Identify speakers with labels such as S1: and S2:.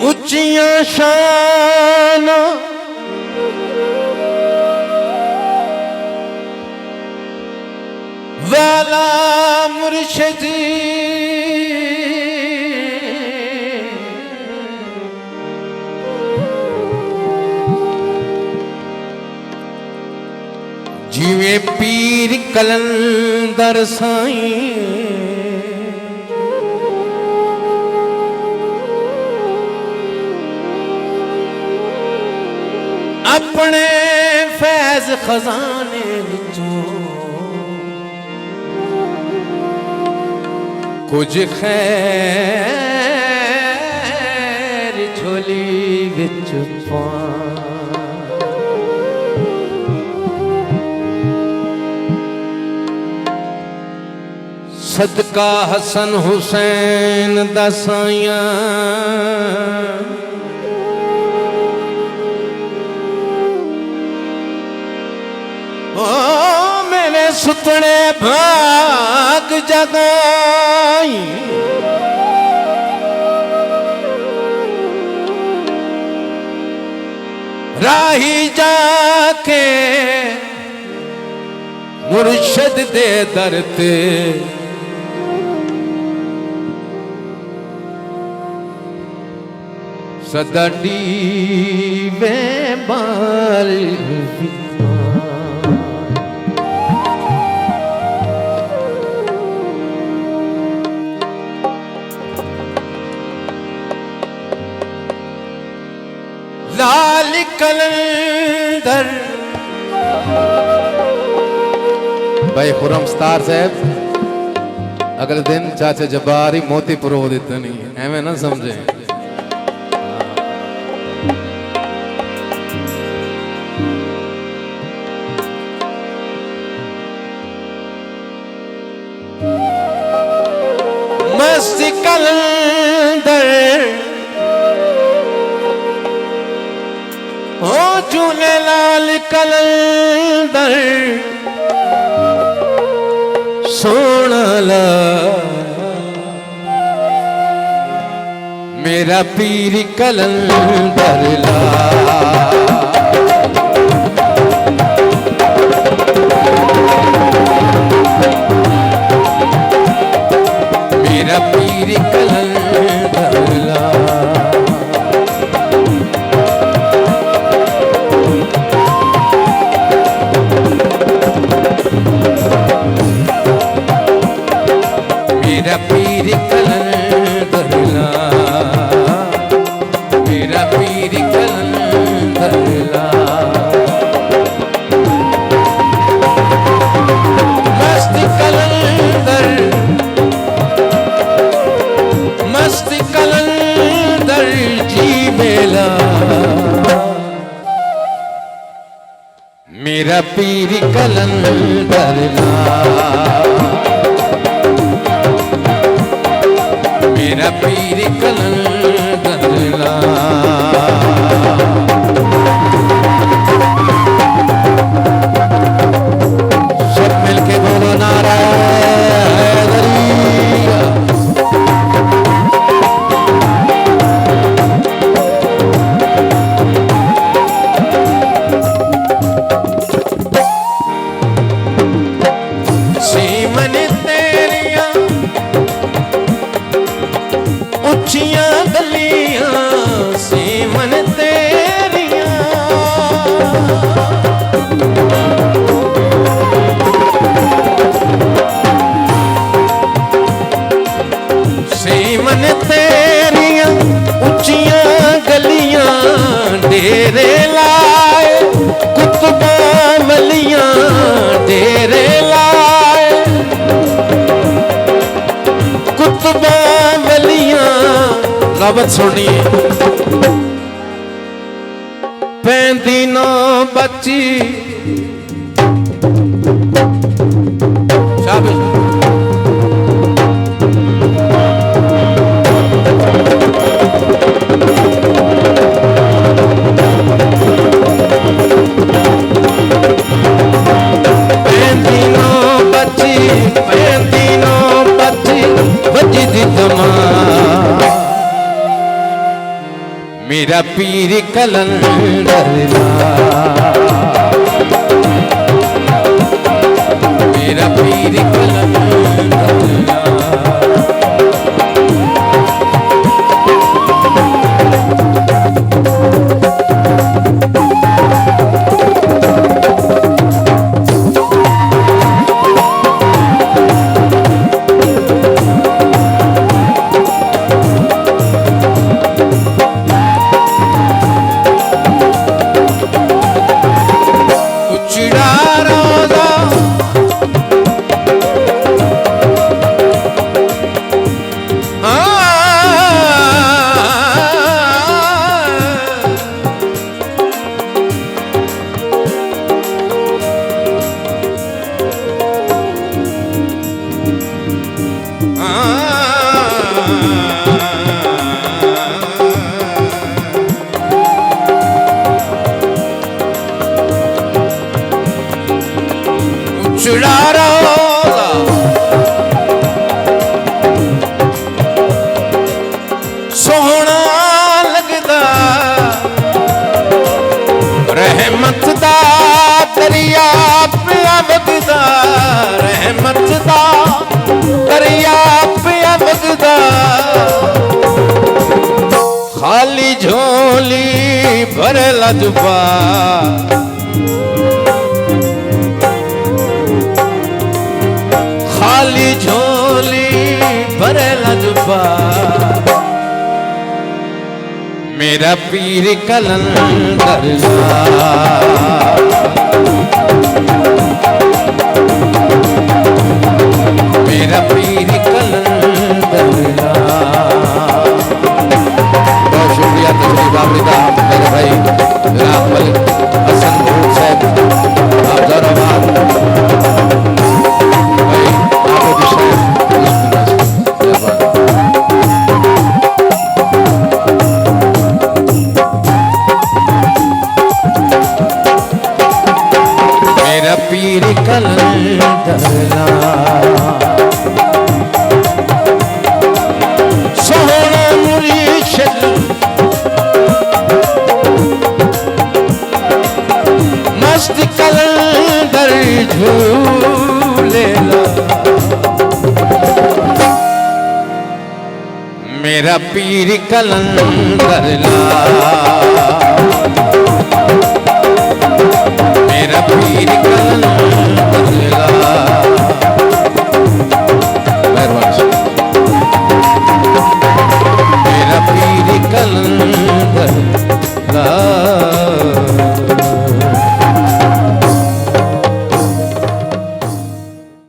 S1: उच्चियां शान वाला मुर्शिदी जिवे पीर कलंदर साईं अपने फैज खजाने विचों कुछ खैर झोली विच सदका हसन हुसैन दा साईं मेरे सुतने भाग जगाई राही जाके मुर्शद दे दर ते सदा डीवे बाल लाल कलंदर भाई खुरम स्टार साहब अगले दिन चाचा जबारी मोती पुरो देते नहीं एवं ना समझे मस्त कलंदर ओ झूलेलाल कलंदर सोना ला मेरा पीर कलंदर ला मेरा पीर कलंदर ला मेरा पीर कलंदर ला मेरा पीर कलंदर ला मस्त कलंदर मस्त कलंदर जी मेला मेरा पीर कलंदर ला मेरा पीर कलंदर ला सब मिलके बोलो नारा हैदरिया सीमन तेरिया उच्चियां गलियां सीमन तेरियां सीमन तेरियां उच्चियां गलियां डेरे लाए कुतुबा वलियां डेरे लाए कुतुबा वलियां गावत सुनिए पैंदी नो बच्ची शाबाश बची पैंदी नो बची बची दी तमाम मेरा पीर कलंदर मेरा पीर कलंदर सोहना लगदा रहमत दा दरिया पिया वगदा रहमत दा दरिया पिया वगदा खाली झोली भरे लजबा खाली झोली भरे लजबा मेरा पीर कलंदर मेरा पीर कलंदर बहुत शुक्रिया तशरीफ आवरीदा मेरे भाई जनाब मलिक हसन भूट साहब आप धन्यवाद भाई आपको मेरा पीर कलंदर सोहना मुर्शिद मस्त कलंदर झूलेला मेरा पीर कलंदर मेरा पीर कलंदर